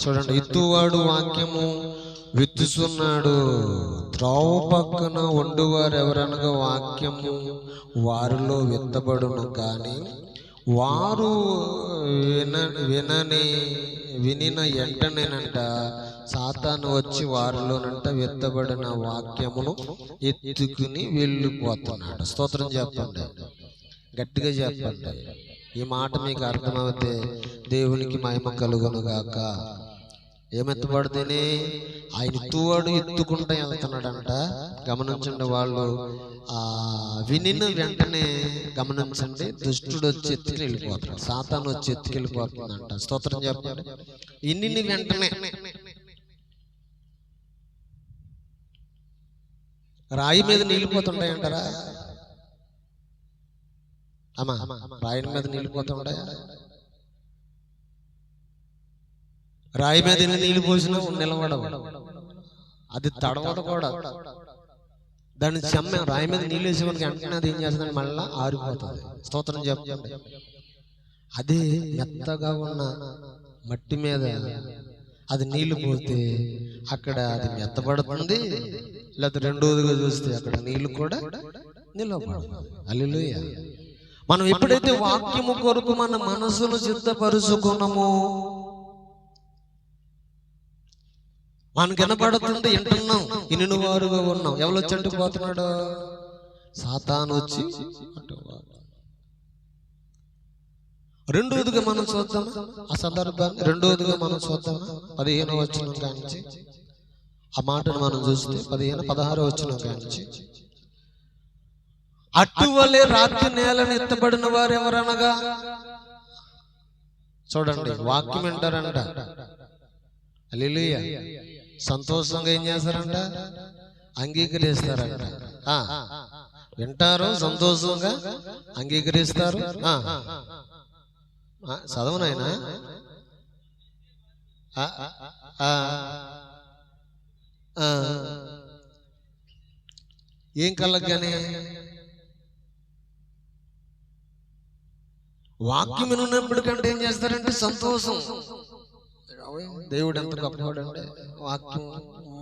చూడండి, ఇత్తువాడు వాక్యము విత్తుచున్నాడు. త్రోవ పక్కన వండువారు ఎవరనగా వాక్యము వారిలో విత్తబడును, కానీ వారు వినిన వెంటనేనంట సాతాను వచ్చి వారిలోనంట విత్తబడిన వాక్యమును ఎత్తుకుని వెళ్ళిపోతున్నాడు. స్తోత్రం చెప్పండి, గట్టిగా చెప్పండి. ఈ మాట మీకు అర్థమైతే దేవునికి మహిమ కలుగును గాక. ఏమెత్తబడితేనే ఆయన ఎత్తువాడు ఎత్తుకుంటా వెళ్తున్నాడంట. గమనించండి, వాళ్ళు వినిన వెంటనే గమనించండి, దుష్టుడు వచ్చి ఎత్తుకి వెళ్ళిపోతాడు, సాతాను వచ్చి ఎత్తుకి వెళ్ళిపోతుందంట. స్తోత్రం చెప్పండి. ఇన్ని వెంటనే రాయి మీద నీళ్ళిపోతుంటాయంటారా? అమ్మా, రాయి మీద నీళ్ళిపోతుంటాయా? రాయి మీద నీళ్ళు పోసినా నిలబడవు, అది తడవదు కూడా. దాన్ని చెమ్మ రాయి మీద నీళ్ళు వేసే మనకి వెంటనే అది ఏం చేస్తుందని మళ్ళీ ఆరిపోతుంది. స్తోత్రం చెప్పండి. అదే మెత్తగా ఉన్న మట్టి మీద అది నీళ్లు పోతే అక్కడ అది మెత్తబడుతుంది, లేదా రెండోదిగా చూస్తే అక్కడ నీళ్లు కూడా నిలబడుతుంది. హల్లెలూయా. మనం ఎప్పుడైతే వాక్యము కొరకు మన మనసును సిద్ధపరుచుకున్నామో, మనకు వినపడుతుంది, వింటున్నాం, ఇన్ని వారుగా ఉన్నాం. ఎవరు వచ్చి అంటుకుపోతున్నాడు? సాతాను వచ్చి. రెండోదిగా మనం చూద్దాం ఆ సందర్భాన్ని. రెండోదిగా మనం చూద్దాం 15వ వచనం కానించి ఆ మాటను మనం చూస్తే 16వ వచనం కానించి, అట్టువలే రాత్రి నేలను ఎత్తబడిన వారు ఎవరనగా, చూడండి, వాక్యం వింటారంట, హల్లెలూయా, సంతోషంగా ఏం చేస్తారంట? అంగీకరిస్తారంట. వింటారు, సంతోషంగా అంగీకరిస్తారు. చదవనైనా ఏం కలగనే వాక్యం విన్నప్పటికంటే ఏం చేస్తారంటే సంతోషం. దేవుడు ఎంత గొప్పవాడంటే, వాక్యం,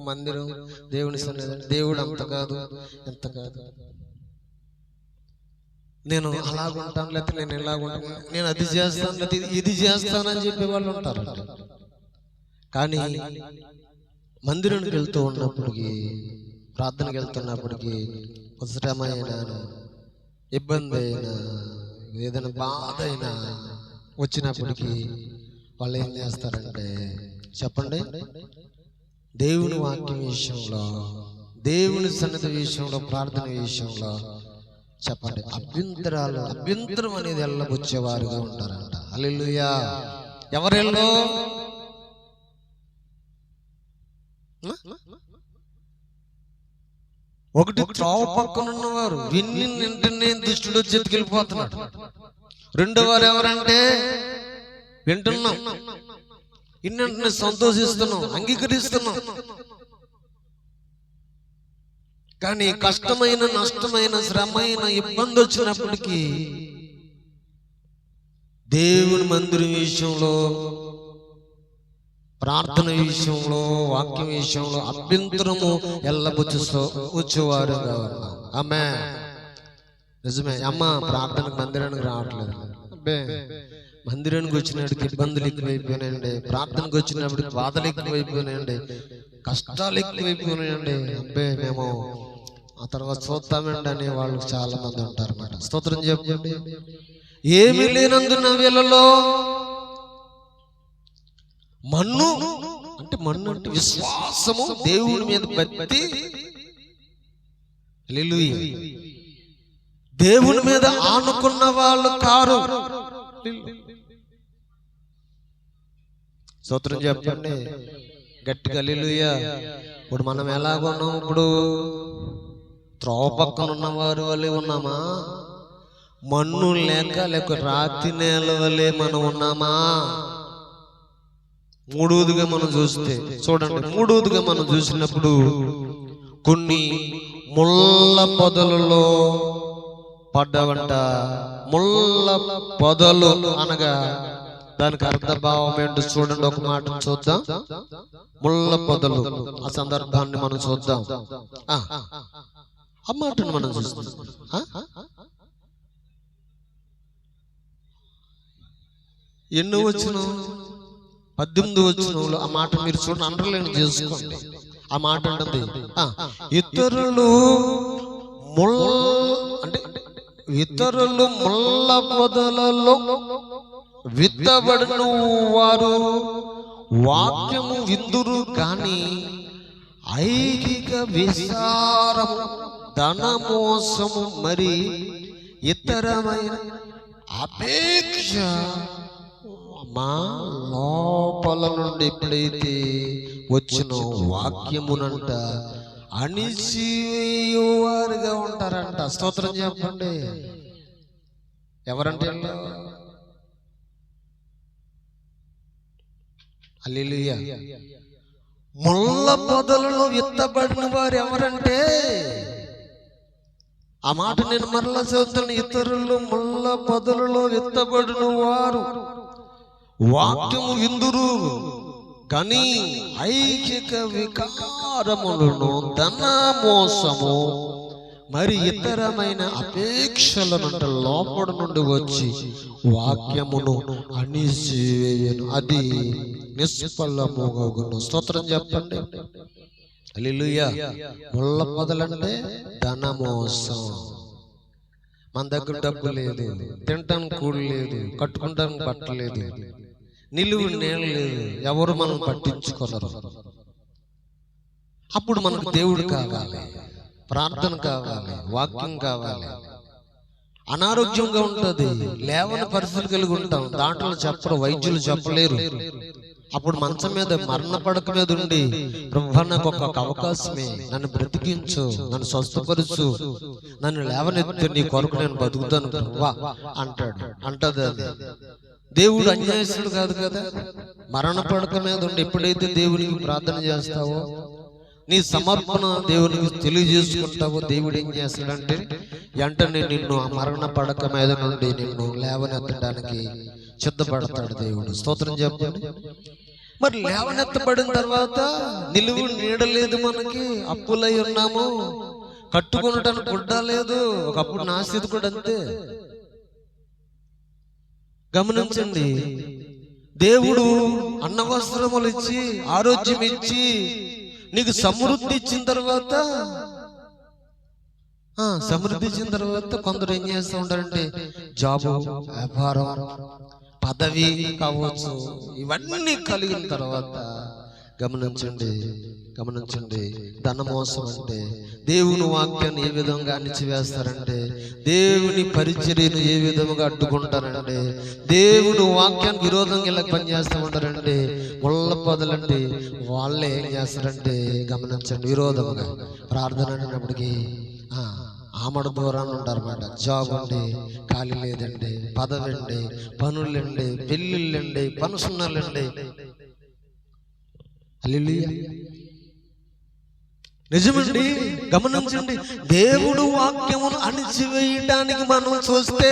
మందిరం, దేవుని సన్నిధి, దేవుడు అంత కాదు ఎంత కాదు, నేను అలాగుంటాను, లేకపోతే నేను ఇలాగుంటాను, నేను అది చేస్తాను, లేకపోతే ఇది చేస్తానని చెప్పే వాళ్ళు ఉంటారు. కానీ మందిరానికి వెళ్తూ ఉన్నప్పటికీ, ప్రార్థనకి వెళ్తున్నప్పటికీ, శ్రమైన, ఇబ్బంది అయినా, ఏదైనా బాధ అయినా వచ్చినప్పటికీ వాళ్ళు ఏం చేస్తారంటే, చెప్పండి, దేవుని వాక్యం విషయంలో, దేవుని సన్నిధి విషయంలో, ప్రార్థన విషయంలో చెప్పండి, అభ్యంతరం అనేది ఎల్లబొచ్చేవారుగా ఉంటారంట. హల్లెలూయా. ఎవరెల్లో? ఒకటి, త్రోవ పక్కన ఉన్నవారు విన్ని వెంటనే దుష్టుడు వచ్చి ఎత్తుకెళ్ళిపోతున్నాడు. రెండో వారు ఎవరంటే, వింటున్నాం, ఇన్నంటే సంతోషిస్తున్నాం, అంగీకరిస్తున్నాం, కానీ కష్టమైన, నష్టమైన, శ్రమైన, ఇబ్బంది వచ్చినప్పటికీ దేవుని మందిరం విషయంలో, ప్రార్థన విషయంలో, వాక్యం విషయంలో అభ్యంతరము ఎల్లబుచ్చుతో వచ్చేవారుగా ఉన్నాం. ఆమేన్. నిజమే. అమ్మ, ప్రార్థనకు మందిరానికి రావట్లేదు, అబ్బే మందిరానికి వచ్చినప్పటికి ఇబ్బందులు ఎక్కువైపోయినాయండి, ప్రార్థనకు వచ్చినప్పటికి బాధలు ఎక్కువైపోయినాయండి, కష్టాలు ఎక్కువైపోయినాయండి, అబ్బే మేము ఆ తర్వాత చూద్దామండి అనే వాళ్ళు చాలా మంది ఉంటారు అన్నమాట. స్తోత్రం చెప్పండి. ఏమీ లేనందున వీళ్ళలో మన్ను అంటే విశ్వాసము, దేవుని మీద భక్తి, హల్లెలూయా, దేవుని మీద ఆనుకున్న వాళ్ళు కారు. స్తోత్రం చెప్పండి, గట్టిగా హల్లెలూయా. ఇప్పుడు మనం ఎలాగున్నాం? ఇప్పుడు త్రోవ పక్కన ఉన్నవారు వలె ఉన్నామా? మన్ను లేక రాతి నేల వలె మనం ఉన్నామా? మూడవదిగా మనం చూస్తే, చూడండి, మూడవదిగా మనం చూసినప్పుడు కొన్ని ముళ్ళ పొదలలో పడ్డవంట. ముళ్ళ పొదలు అనగా దానికి అర్థభావం ఏంటో చూడండి. ఒక మాట చూద్దాం. ముళ్ళ పొదలు, ఆ సందర్భాన్ని మనం చూద్దాం. ఆ మాటను మనం చూస్తాం. ఎన్నో వచ్చిన 18 వచ్చిన ఆ మాట మీరు చూడండి, అండర్లైన్ చేసుకోండి. ఆ మాట అంటుంది, ఇతరులు ముళ్ళ పొదలలో విత్తబడిన వారు వాక్యము విందురు కాని ఐహిక విచారము, ధనమోసము, మరి ఇతరమైన అపేక్ష మా లోపల నుండి ఎప్పుడైతే వచ్చిన వాక్యమునంట అణిచివేయువారుగా ఉంటారంట. స్తోత్రం చెప్పండి. ఎవరంటే హల్లెలూయా. ముళ్ళ పొదలలో విత్తబడిన వారు ఎవరంటే, ఆ మాట నేను మరలా చదువుతాను. ఇతరులు ముళ్ళ పొదలలో విత్తబడిన వారు వాక్యము విందురు కానీ ఐహిక వికారములను, ధనమోసము, మరి ఇతరమైన అపేక్షల నుండి లోపల నుండి వచ్చి వాక్యమును అణిచివేయను, అది నిష్ఫలమగును. స్తోత్రం చెప్పండి. హల్లెలూయా. ముళ్ళ పొదలంటే ధనమోసం. మన దగ్గర డబ్బు లేదు, తినటానికి కూడు లేదు, కట్టుకుంటానికి బట్ట లేదు, నిలువు నేల లేదు, ఎవరు మనం పట్టించుకోనరు. అప్పుడు మనకు దేవుడు కావాలి, ప్రార్థన కావాలి, వాక్యం కావాలి. అనారోగ్యంగా ఉంటుంది, లేవని పరిస్థితి కలిగి ఉంటాం, దాంట్లో చెప్పరు, వైద్యులు చెప్పలేరు. అప్పుడు మంచం మీద, మరణ పడక మీద ఉండి, ప్రభువా నాకు ఒక అవకాశమే, నన్ను బ్రతికించు, నన్ను స్వస్థపరచు, నన్ను లేవనెత్తి, నీ కొరకు నేను బతుకుతాను ప్రభువా అంటది. అది దేవుడు అన్యాయస్తుడు కాదు కదా. మరణ పడక మీద ఉండి ఎప్పుడైతే దేవునికి ప్రార్థన చేస్తావో, నీ సమర్పణ దేవునికి తెలియజేసుకుంటావో, దేవుడు ఏం చేస్తాడంటే వెంటనే నిన్ను ఆ మరణ పడక మీద నుండి నిన్ను లేవనెత్తడానికి సిద్ధపడతాడు దేవుడు. స్తోత్రం చెప్పండి. మరి లేవనెత్తబడిన తర్వాత నిలువు నీడలేదు, మనకి అప్పులై ఉన్నాము, కట్టుకునటానికి గుడ్డ లేదు. ఒకప్పుడు నా స్థితి కూడా అంతే. గమనించండి, దేవుడు అన్న వస్త్రములు ఇచ్చి, ఆరోగ్యం ఇచ్చి, నీకు సమృద్ధి ఇచ్చిన తర్వాత కొందరు ఏం చేస్తూ ఉంటారంటే, జాబు, వ్యాపారం, పదవి కావచ్చు, ఇవన్నీ కలిగిన తర్వాత గమనించండి, ధనమోసం అంటే దేవుని వాక్యాన్ని ఏ విధంగా అణిచివేస్తారంటే, దేవుని పరిచర్యను ఏ విధంగా అడ్డుకుంటారంటే, దేవుని వాక్యానికి విరోధంగా ఇలా పనిచేస్తూ ఉంటారంటే, ముళ్ళ పొదలంటే వాళ్ళే ఏం చేస్తారంటే, గమనించండి, విరోధంగా ప్రార్థన అనేటప్పటికీ ఆమడ దూరాన్ని ఉంటారన్నమాట. జాబ్ అండి, ఖాళీ లేదండి, పదవి అండి, పనులండి, పెళ్ళిళ్ళండి, పనుసున్నాలండి. హల్లెలూయా. నిజమండి. గమనించండి, దేవుడు వాక్యమును అణిచివేయడానికి మనం చూస్తే,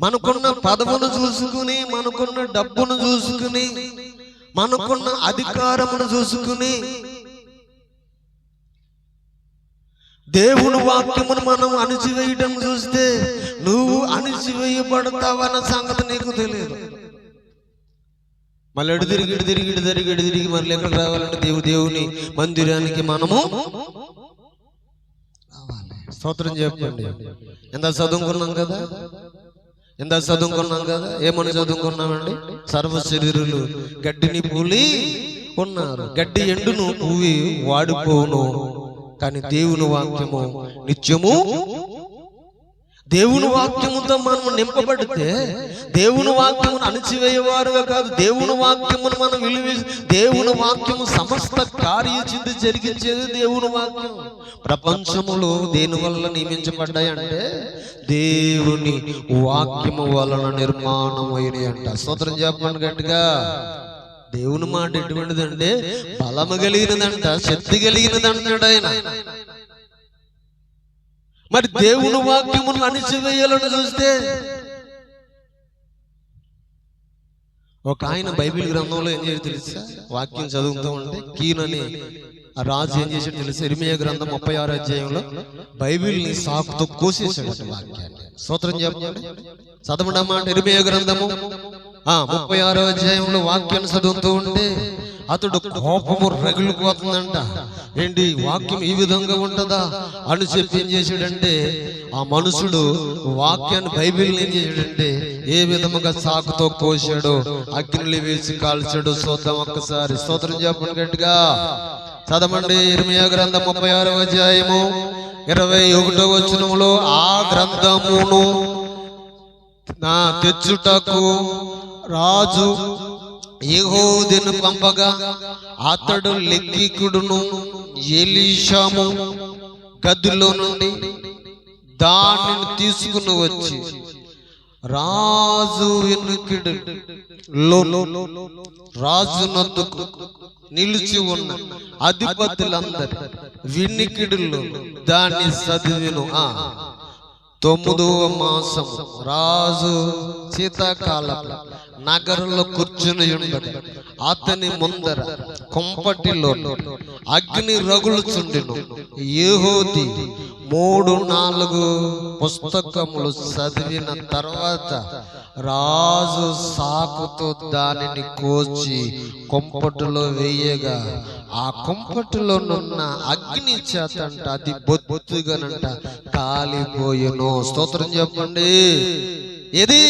మనకున్న పదవును చూసుకుని, మనకున్న డబ్బును చూసుకుని, మనకున్న అధికారమును చూసుకుని, దేవుని వాక్యమును మనం అణిచివేయడం చూస్తే, నువ్వు అణిచివేయబడతావన్న సంగతి నీకు తెలియదు. మళ్ళీ ఎడు తిరిగి మళ్ళీ ఎక్కడ రావాలంటే దేవుని మందిరానికి మనము రావాలి. స్తోత్రం చెప్పండి. ఎంత చదువుకున్నాం కదా, ఏమని చదువుకున్నామండి? సర్వ శరీరులు గడ్డిని పూలి ఉన్నారు, గడ్డి ఎండును, పువ్వి వాడిపోవును, కానీ దేవుని వాక్యము నిత్యము. దేవుని వాక్యముతో మనం నింపబడితే, దేవుని వాక్యమును అణిచివేయవారుగా కాదు, దేవుని వాక్యమును మనం విలువ, దేవుని వాక్యము సమస్త కార్యసిద్ధి జరిగించేది దేవుని వాక్యం. ప్రపంచములో దేని వల్ల నియమించబడ్డాయి అంటే, దేవుని వాక్యము వలన నిర్మాణం అయినాయి అంట. స్తోత్రం చెప్పండి గట్టిగా. దేవుని మాట ఎటువంటిదంటే, బలము కలిగినదంట, శక్తి కలిగినదంటాడు ఆయన. మరి దేవుని వాక్యమును అణిచివేయాలని చూస్తే ఒక ఆయన బైబిల్ గ్రంథంలో ఏం చేసి తెలుసా, వాక్యం చదువుతూ ఉంటే కీనని ఆ రాజు ఏం చేసాడు తెలుసా, ఇర్మీయా గ్రంథం 36వ అధ్యాయంలో బైబిల్ని సాకుతో కోసేసాడు వాక్యాన్ని. స్తోత్రం చెప్పండి, చదవడం మాట. ఇర్మీయా గ్రంథము 36వ అధ్యాయంలో వాక్యాన్ని చదువుతూ ఉంటే అతడు కోపము రగిలిపోతుందంట. ఏంటి వాక్యం ఈ విధంగా ఉంటుందా అని చెప్పి ఏం చేశాడంటే, ఆ మనుషుడు వాక్యాన్ని బైబిల్ని ఏం చేశాడంటే ఏ విధముగా సాకుతో కోసాడో అగ్నిలు వేసి కాల్చాడు. చూద్దాం ఒక్కసారి. స్తోత్రం చెప్పండి గట్టిగా చదవండి. ఇర్మీయా గ్రంథం 36వ అధ్యాయము 21వ వచనములో, ఆ గ్రంథమును నా తెచ్చుటకు రాజు యెహూదిని పంపగా అతడు లెక్కికుడును ఎలీషాము గదిలో నుండి దానిని తీసుకుని వచ్చి రాజు వెనుకిడు రాజునొద్దకు నిలిచి ఉన్న అధిపతులందరి వినికిడులో దాన్ని చదివిను. 9వ మాసం రాజు శీతాకాలం నగరంలో కూర్చుని ఉండగా అతని ముందర కొంపటిలో అగ్ని రగులుచుండెను. యెహూది 3-4 పుస్తకములు చదివిన తర్వాత రాజు సాకుతో దానిని కోచి కొంపటిలో వేయగా ఆ కొంపటిలోనున్న అగ్ని చేతంట అది బొత్తుగానంట కాలిపోయెను. స్తోత్రం చెప్పండి. ఇది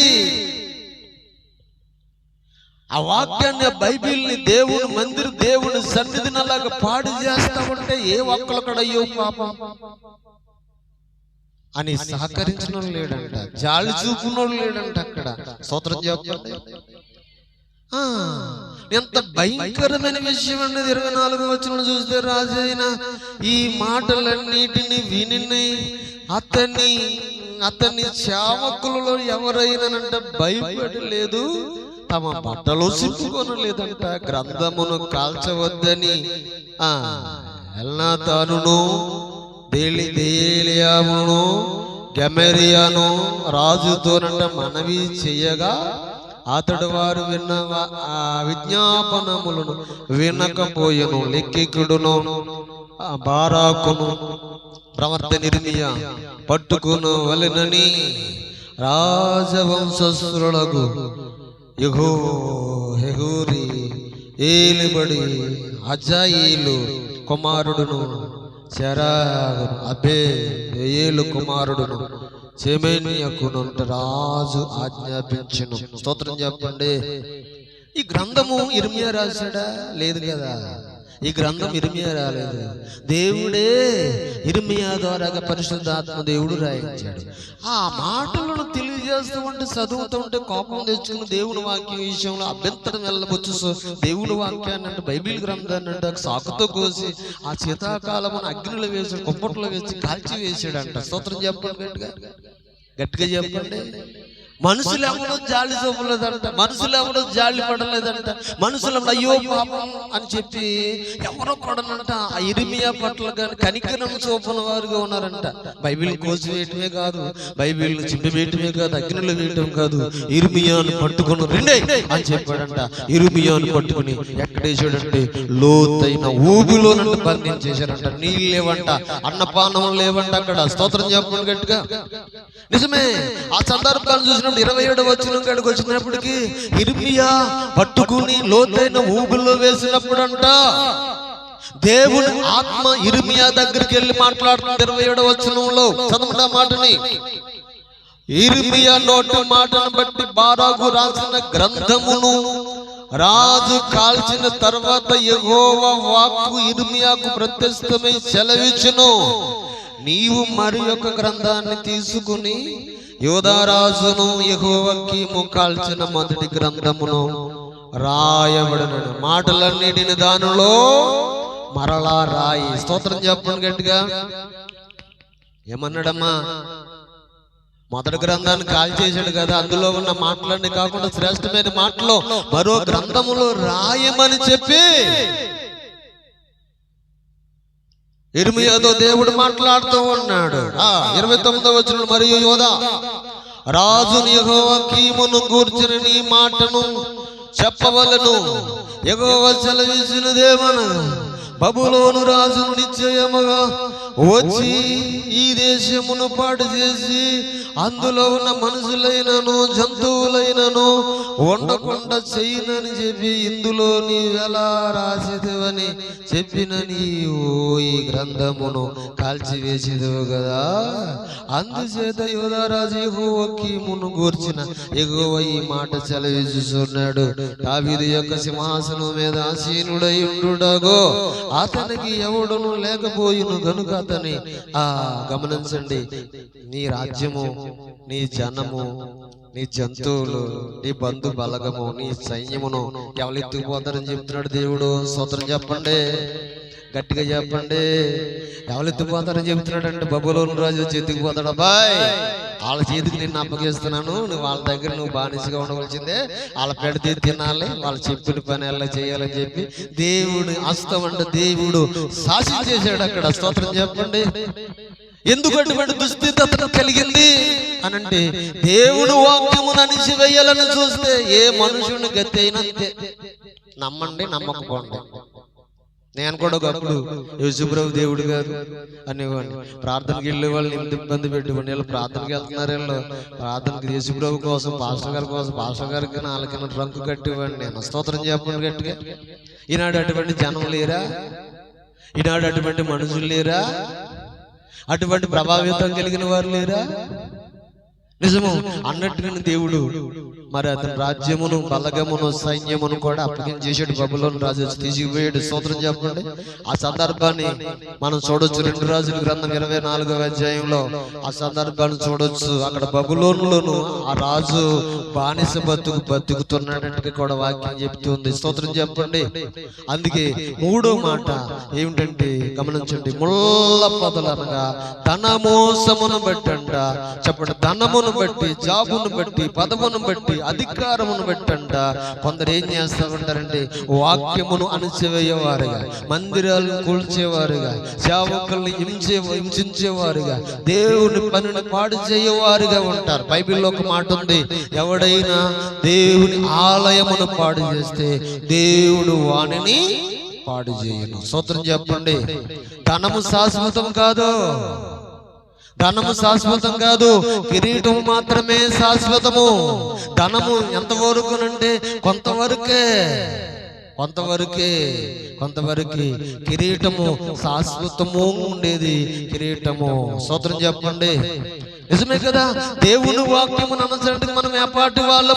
ఆ వాక్యాన్ని, బైబిల్ని దేవుని మందిరం, దేవుని సన్నిధిని అలాగా పాడు చేస్తా ఉంటే ఏ ఒక్కరు కూడా అయ్యో పాపం అని సహకరించిన లేడంట, జాలి చూపున లేడంట అక్కడ. స్తోత్రం చెప్పండి. ఎంత భయంకరమైన విషయం అన్నది 24వ వచనం చూస్తే, రాజైన ఈ మాటలన్నిటిని విని అతని సేవకులలో ఎవరైనానంట భయపడలేదు, తమ బట్టలు చింపుకొనలేదంట. గ్రంథమును కాల్చవద్దని ఎల్నాతానును దేలియామును గెమెరియాను రాజుతోనంట మనవి చెయ్యగా అతడు వారు విన్న విజ్ఞాపనములను వినకపోయెను. లెక్కికుడును బారాకును ప్రవర్తన ఇర్మీయా పట్టుకును వలెనని రాజవంశస్థులకు యెహూరి ఏలుబడి హజాయేలు కుమారుడును చెరాగును అబేయేలు కుమారుడును చెమేనియకును రాజు ఆజ్ఞాపించును. స్తోత్రం చెప్పండి. ఈ గ్రంథము ఇర్మీయా రాశాడా? లేదు కదా. ఈ గ్రంథం ఇర్మీయా రాలేదు, దేవుడే ఇర్మీయా ద్వారాగా పరిశుద్ధాత్మ దేవుడు రాయించాడు. ఆ మాటలను తెలియజేస్తూ ఉంటే, చదువుతూ ఉంటే కోపం తెచ్చుకుని దేవుని వాక్యం విషయంలో అభ్యంతరం వెళ్ళవచ్చు. దేవుని వాక్యాన్ని అంటే బైబిల్ గ్రంథాన్ని అంటే సాకుతో కోసి ఆ శీతాకాలమును అగ్నిలో వేసి కుంపట్లో వేసి కాల్చి వేసాడంట. స్తోత్రం చెప్పండి గట్టిగా, గట్టిగా చెప్పండి. మనుషులు ఎవరో జాలి చూపలేదంట, మనుషులు ఎవరో జాలి పడలేదంట, మనుషులు అయ్యో పాపం అని చెప్పి ఎవరో పడనంట. ఆ ఇర్మీయా పట్ల కానీ కనికరం చూపని వారుగా ఉన్నారంట. బైబిల్ కోసి వేయటమే కాదు, బైబిల్ చింపివేయటమే కాదు, అగ్నిలో వేయటం కాదు, ఇర్మీయాను పట్టుకుని రెండే అని చెప్పాడంట. ఇర్మీయాను పట్టుకుని ఎక్కడేసాడంటే లోతైన ఊబిలో నుండి బంధించేశారంట. నీళ్ళు లేవంట, అన్నపానం లేవంట అక్కడ. స్తోత్రం చెప్పండి గట్టిగా. నిజమే. ఆ సందర్భాన్ని చూసినప్పుడు 27వ వచనం కాడికి వచ్చినప్పటికీ ఇర్మీయా పట్టుకుని లోతైన ఊబిలో వేసినప్పుడు అంట దేవుని ఆత్మ ఇర్మీయా దగ్గరికి వెళ్ళి మాట్లాడుతుంది. 27వ వచనంలో చదవడం మాటని, ఇర్మీయా నోటి మాటను బట్టి బారాకు రాసిన గ్రంథమును రాజు కాల్చిన తర్వాత యెహోవా వాక్కు ఇర్మీయాకు ప్రత్యక్షమై సెలవిచ్చును, నీవు మరి ఒక గ్రంథాన్ని తీసుకుని యోధారాజును యెహోవాకీము కాల్చిన మొదటి గ్రంథమును రాయబడిన మాటలన్నిటిని దానిలో మరలా రాయి. స్తోత్రం చెప్పండి గట్టిగా. ఏమన్నాడమ్మా? మొదటి గ్రంథాన్ని కాల్చేసాడు కదా, అందులో ఉన్న మాటలన్నీ కాకుండా శ్రేష్టమైన మాటలో మరో గ్రంథములో రాయమని చెప్పి ఇర్మీయాతో దేవుడు మాట్లాడుతూ ఉన్నాడు. 29వ వచనం, మరియు యోధా రాజును యెహోవాకీమును గూర్చిన నీ మాటను చెప్పవలను. యెహోవా సెలవిచ్చినదేమనగా, బబులోను రాజును నిశ్చయముగా వచ్చి ఈ దేశమును పాడు చేసి అందులో ఉన్న మనుషులైనను జంతువులైనను వండకుండా చేయనని చెప్పి ఇందులో నీవెలా రాసేదివని చెప్పిన నీవు ఈ గ్రంథమును కాల్చివేసేదివు కదా. అందుచేత యోధారాజు యెహోయాకీమును గూర్చిన యెహోవా ఈ మాట సెలవిస్తున్నాడు, దావీదు యొక్క సింహాసనం మీద ఆసీనుడై ఉండుడగో అతనికి ఎవడును లేకపోయిను గనుక అతని గమనించండి, నీ రాజ్యము, నీ జనము, నీ జంతువులు, నీ బంధు బలగము, నీ సైన్యమును ఎవరు ఎత్తుకుపోతారని చెప్తున్నాడు దేవుడు. స్తోత్రం చెప్పండి, గట్టిగా చెప్పండి. ఎవరు ఎత్తుకుపోతారని చెప్తున్నాడు అంటే బబులోను రాజు ఎత్తుకుపోతాడు. అబ్బాయి, వాళ్ళ చేతికి నిన్ను అప్పగిస్తున్నాను, నువ్వు వాళ్ళ దగ్గర నువ్వు బానిసగా ఉండవలసిందే, వాళ్ళ పెడితే తినాలి, వాళ్ళు చెప్పిన పని ఎలా చేయాలని చెప్పి దేవుడు హస్తం అంటే దేవుడు శాసించేశాడు అక్కడ. స్తోత్రం చెప్పండి. ఎందుకు అటువంటి దుస్థితి అతను కలిగింది అనంటే, దేవుడు వాక్యమును అణిచివేయాలని చూస్తే ఏ మనుషుని గతి అయినా అంతే. నమ్మండి, నమ్మకపోండి. నేను కూడా ఒకప్పుడు యేసుప్రభు దేవుడు గారు అనేవాడిని. ప్రార్థనకి వెళ్ళే వాళ్ళని ఎంత ఇబ్బంది పెట్టుకోండి, వీళ్ళు ప్రార్థనకి వెళ్తున్నారు, వీళ్ళు ప్రార్థనకి యేసుప్రభు కోసం, పాస్టర్ గారి కోసం, పాస్టర్ గారికి నాలుగు రంకు కట్టేవాడిని నేను. స్తోత్రం చెప్పండి గట్టిగా. ఈనాడు అటువంటి జనం లేరా? ఈనాడు అటువంటి మనుషులు లేరా? అటువంటి ప్రభావితం కలిగిన వారు లేరా? నిజము అన్నట్టుగా దేవుడు మరి అతని రాజ్యమును, బలగమును, సైన్యమును కూడా అప్పగించేసాడు. బబులోను రాజు తీసుకుపోయాడు. స్తోత్రం చెప్పండి. ఆ సందర్భాన్ని మనం చూడొచ్చు 2 రాజుల గ్రంథం 24వ అధ్యాయంలో ఆ సందర్భాన్ని చూడొచ్చు. అక్కడ బబులోనులోను ఆ రాజు బానిస బతుకుతున్నాడంటే కూడా వాక్యం చెప్తుంది. స్తోత్రం చెప్పండి. అందుకే 3వ మాట ఏమిటంటే గమనించండి, ముళ్ళ పొదలు అనగా ధనమోసమును బట్టంట. చెప్పండి, ధనమును బట్టి, జాబును బట్టి, పదమును బట్టి, అధికారమును బట్టంట కొందరు ఏం చేస్తూ ఉంటారంటే వాక్యమును అణిచివేయేవారుగా, మందిరాలను కూల్చేవారుగా, సేవకుల్ని హింసించేవారుగా, దేవుని పనిని పాడు చేయవారుగా ఉంటారు. బైబిల్లో ఒక మాట ఉంది, ఎవడైనా దేవుని ఆలయమును పాడు చేస్తే దేవుడు వానిని పాడు చేయను. స్తోత్రం చెప్పండి. ధనము శాశ్వతం కాదు, ధనము శాశ్వతం కాదు, కిరీటం మాత్రమే శాశ్వతము. ధనము ఎంతవరకునంటే కొంతవరకే. కిరీటము శాశ్వతము ఉండేది, కిరీటము. స్తోత్రం చెప్పండి. నిజమే కదా. దేవుని వాక్యము నమ్మడానికి మనం ఏపాటి వాళ్ళం?